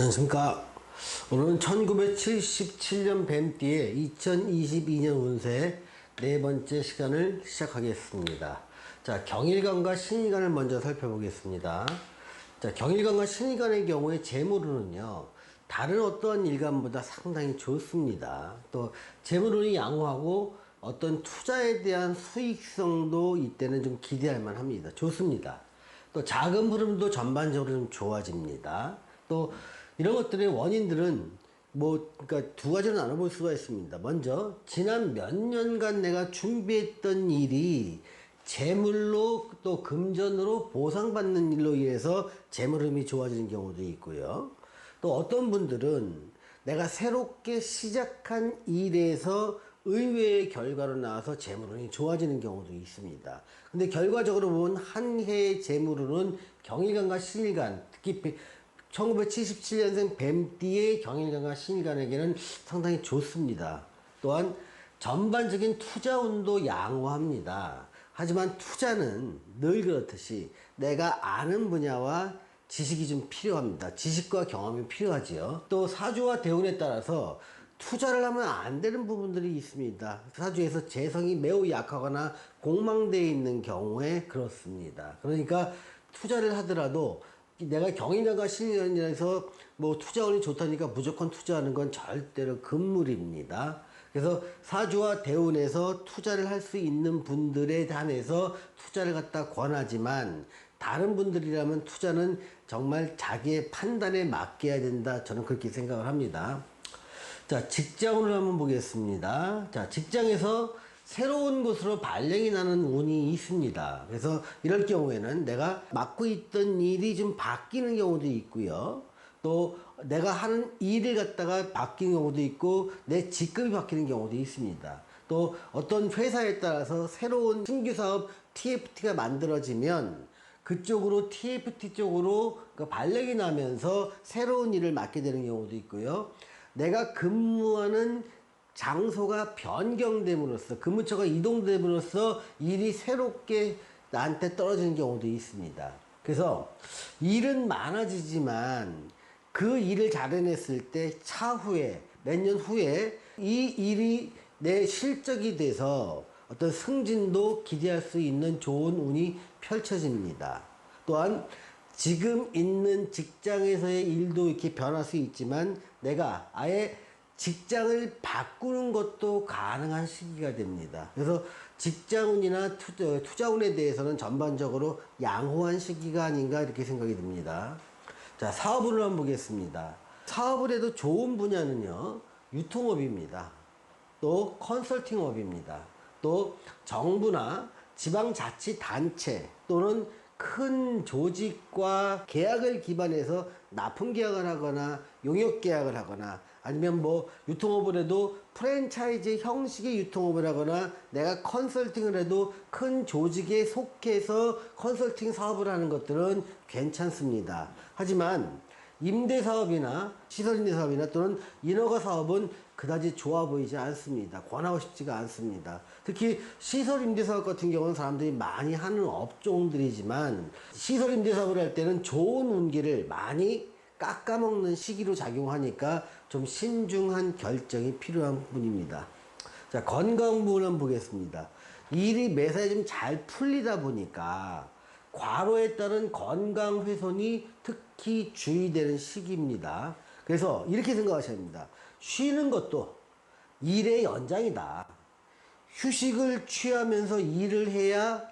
안녕하십니까. 오늘은 1977년 뱀띠의 2022년 운세 네 번째 시간을 시작하겠습니다. 자, 경일관과 신일관을 먼저 살펴보겠습니다. 자, 경일관과 신일관의 경우에 재물운은요, 다른 어떤 일간보다 상당히 좋습니다. 또 재물운이 양호하고 어떤 투자에 대한 수익성도 이때는 좀 기대할 만합니다. 좋습니다. 또 자금 흐름도 전반적으로 좀 좋아집니다. 또 이런 것들의 원인들은 그러니까 두 가지로 나눠볼 수가 있습니다. 먼저 지난 몇 년간 내가 준비했던 일이 재물로 또 금전으로 보상받는 일로 인해서 재물 흐름이 좋아지는 경우도 있고요. 또 어떤 분들은 내가 새롭게 시작한 일에서 의외의 결과로 나와서 재물운이 좋아지는 경우도 있습니다. 근데 결과적으로 보면 한 해의 재물운은 경일관과 신일관, 특히 1977년생 뱀띠의 경일관과 신일관에게는 상당히 좋습니다. 또한 전반적인 투자운도 양호합니다. 하지만 투자는 늘 그렇듯이 내가 아는 분야와 지식이 좀 필요합니다. 지식과 경험이 필요하지요. 또 사주와 대운에 따라서 투자를 하면 안 되는 부분들이 있습니다. 사주에서 재성이 매우 약하거나 공망되어 있는 경우에 그렇습니다. 그러니까 투자를 하더라도 내가 경일관과 신일관에서 투자운이 좋다니까 무조건 투자하는 건 절대로 금물입니다. 그래서 사주와 대운에서 투자를 할 수 있는 분들에 한해서 투자를 갖다 권하지만 다른 분들이라면 투자는 정말 자기의 판단에 맡겨야 된다. 저는 그렇게 생각을 합니다. 자, 직장운을 한번 보겠습니다. 자, 직장에서 새로운 곳으로 발령이 나는 운이 있습니다. 그래서 이럴 경우에는 내가 맡고 있던 일이 좀 바뀌는 경우도 있고요. 또 내가 하는 일을 갖다가 바뀌는 경우도 있고 내 직급이 바뀌는 경우도 있습니다. 또 어떤 회사에 따라서 새로운 신규 사업 TFT가 만들어지면 그쪽으로 TFT 쪽으로 발령이 나면서 새로운 일을 맡게 되는 경우도 있고요. 내가 근무하는 장소가 변경됨으로써 근무처가 이동됨으로써 일이 새롭게 나한테 떨어지는 경우도 있습니다. 그래서 일은 많아지지만 그 일을 잘 해냈을 때 차후에 몇 년 후에 이 일이 내 실적이 돼서 어떤 승진도 기대할 수 있는 좋은 운이 펼쳐집니다. 또한 지금 있는 직장에서의 일도 이렇게 변할 수 있지만 내가 아예 직장을 바꾸는 것도 가능한 시기가 됩니다. 그래서 직장운이나 투자운에 대해서는 전반적으로 양호한 시기가 아닌가 이렇게 생각이 듭니다. 자, 사업운을 한번 보겠습니다. 사업을 해도 좋은 분야는요, 유통업입니다. 또 컨설팅업입니다. 또 정부나 지방자치단체 또는 큰 조직과 계약을 기반해서 납품 계약을 하거나 용역 계약을 하거나 아니면 유통업을 해도 프랜차이즈 형식의 유통업을 하거나 내가 컨설팅을 해도 큰 조직에 속해서 컨설팅 사업을 하는 것들은 괜찮습니다. 하지만 임대사업이나 시설임대사업이나 또는 인허가 사업은 그다지 좋아 보이지 않습니다. 권하고 싶지가 않습니다. 특히 시설임대사업 같은 경우는 사람들이 많이 하는 업종들이지만 시설임대사업을 할 때는 좋은 운기를 많이 깎아먹는 시기로 작용하니까 좀 신중한 결정이 필요한 부분입니다. 자, 건강 부분 한번 보겠습니다. 일이 매사에 좀 잘 풀리다 보니까 과로에 따른 건강 훼손이 특히 주의되는 시기입니다. 그래서 이렇게 생각하셔야 합니다. 쉬는 것도 일의 연장이다. 휴식을 취하면서 일을 해야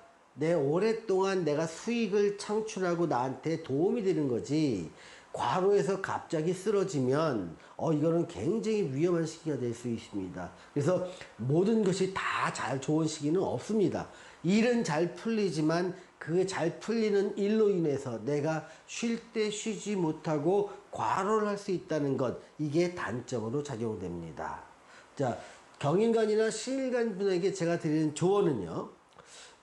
오랫동안 내가 수익을 창출하고 나한테 도움이 되는 거지. 과로해서 갑자기 쓰러지면 이거는 굉장히 위험한 시기가 될 수 있습니다. 그래서 모든 것이 다 잘 좋은 시기는 없습니다. 일은 잘 풀리지만 그 잘 풀리는 일로 인해서 내가 쉴 때 쉬지 못하고 과로를 할 수 있다는 것, 이게 단점으로 작용됩니다. 자, 경인관이나 신일관 분에게 제가 드리는 조언은요,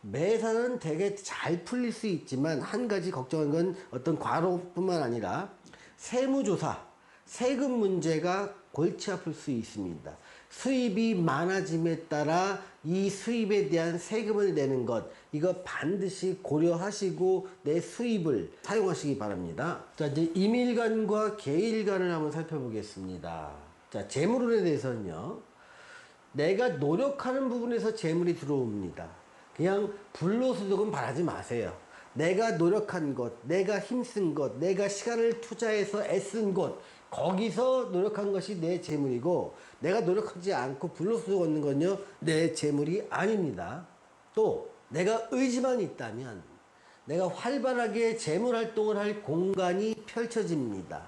매사는 되게 잘 풀릴 수 있지만 한 가지 걱정한 건 어떤 과로뿐만 아니라 세무조사, 세금 문제가 골치 아플 수 있습니다. 수입이 많아짐에 따라 이 수입에 대한 세금을 내는 것, 이거 반드시 고려하시고 내 수입을 사용하시기 바랍니다. 자, 이제 임일간과 계일간을 한번 살펴보겠습니다. 자, 재물운에 대해서는요, 내가 노력하는 부분에서 재물이 들어옵니다. 그냥 불로소득은 바라지 마세요. 내가 노력한 것, 내가 힘쓴 것, 내가 시간을 투자해서 애쓴 것, 거기서 노력한 것이 내 재물이고, 내가 노력하지 않고 불로소득 얻는 건요, 내 재물이 아닙니다. 또 내가 의지만 있다면 내가 활발하게 재물 활동을 할 공간이 펼쳐집니다.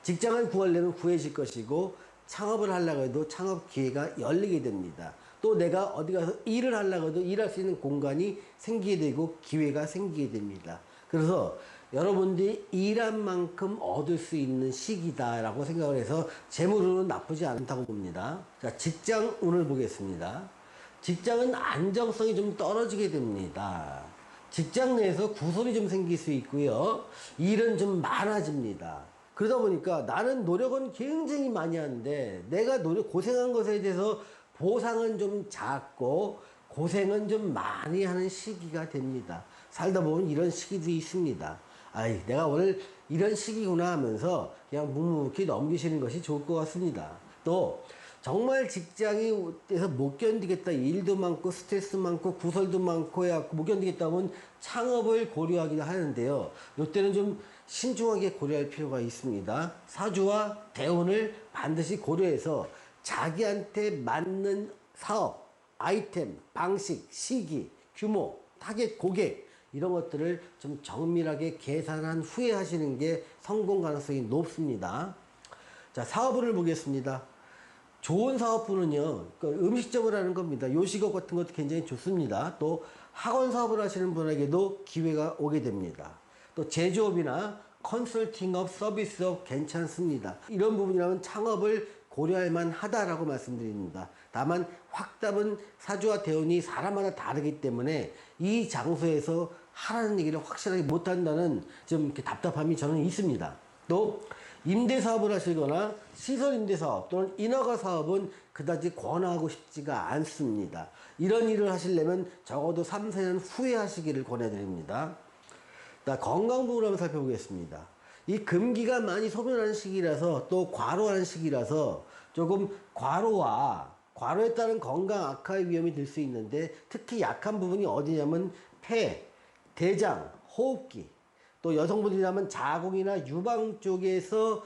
직장을 구하려면 구해질 것이고, 창업을 하려고 해도 창업 기회가 열리게 됩니다. 또 내가 어디 가서 일을 하려고 해도 일할 수 있는 공간이 생기게 되고 기회가 생기게 됩니다. 그래서 여러분들이 일한 만큼 얻을 수 있는 시기다라고 생각을 해서 재물운은 나쁘지 않다고 봅니다. 자, 직장운을 보겠습니다. 직장은 안정성이 좀 떨어지게 됩니다. 직장 내에서 구설이 좀 생길 수 있고요. 일은 좀 많아집니다. 그러다 보니까 나는 노력은 굉장히 많이 하는데 내가 고생한 것에 대해서 보상은 좀 작고 고생은 좀 많이 하는 시기가 됩니다. 살다 보면 이런 시기도 있습니다. 아이, 내가 오늘 이런 시기구나 하면서 그냥 묵묵히 넘기시는 것이 좋을 것 같습니다. 또 정말 직장에서 못 견디겠다, 일도 많고 스트레스 많고 구설도 많고 해갖고 못 견디겠다 하면 창업을 고려하기도 하는데요. 이때는 좀 신중하게 고려할 필요가 있습니다. 사주와 대운을 반드시 고려해서 자기한테 맞는 사업, 아이템, 방식, 시기, 규모, 타겟 고객, 이런 것들을 좀 정밀하게 계산한 후에 하시는 게 성공 가능성이 높습니다. 자, 사업운을 보겠습니다. 좋은 사업부는요, 음식점을 하는 겁니다. 요식업 같은 것도 굉장히 좋습니다. 또 학원 사업을 하시는 분에게도 기회가 오게 됩니다. 또 제조업이나 컨설팅업, 서비스업 괜찮습니다. 이런 부분이라면 창업을 고려할 만하다라고 말씀드립니다. 다만 확답은 사주와 대운이 사람마다 다르기 때문에 이 장소에서 하라는 얘기를 확실하게 못한다는 좀 이렇게 답답함이 저는 있습니다. 또 임대사업을 하시거나 시설 임대사업 또는 인허가 사업은 그다지 권하고 싶지가 않습니다. 이런 일을 하시려면 적어도 3, 4년 후에 하시기를 권해드립니다. 건강 부분을 한번 살펴보겠습니다. 이 금기가 많이 소변하는 시기라서 또 과로하는 시기라서 조금 과로에 따른 건강 악화의 위험이 들 수 있는데 특히 약한 부분이 어디냐면 폐, 대장, 호흡기, 또 여성분들이라면 자궁이나 유방 쪽에서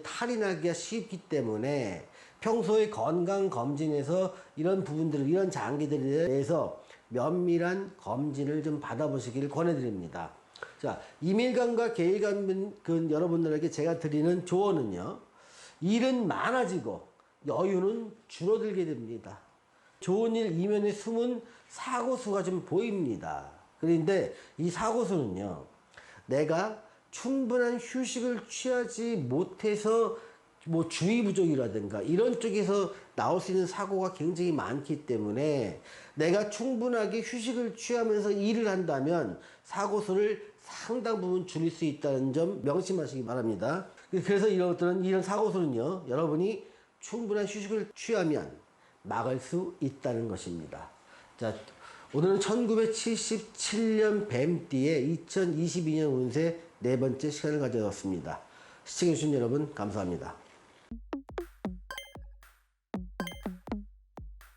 탈이 나기가 쉽기 때문에 평소에 건강검진에서 이런 부분들, 이런 장기들에 대해서 면밀한 검진을 좀 받아보시기를 권해드립니다. 자, 임일간과 계일간 여러분들에게 제가 드리는 조언은요, 일은 많아지고 여유는 줄어들게 됩니다. 좋은 일 이면에 숨은 사고수가 좀 보입니다. 그런데 이 사고수는요, 내가 충분한 휴식을 취하지 못해서 뭐 주의 부족이라든가 이런 쪽에서 나올 수 있는 사고가 굉장히 많기 때문에 내가 충분하게 휴식을 취하면서 일을 한다면 사고수를 상당 부분 줄일 수 있다는 점 명심하시기 바랍니다. 그래서 이런 사고수는요, 여러분이 충분한 휴식을 취하면 막을 수 있다는 것입니다. 자, 오늘은 1977년 뱀띠의 2022년 운세 네 번째 시간을 가져왔습니다. 시청해주신 여러분 감사합니다.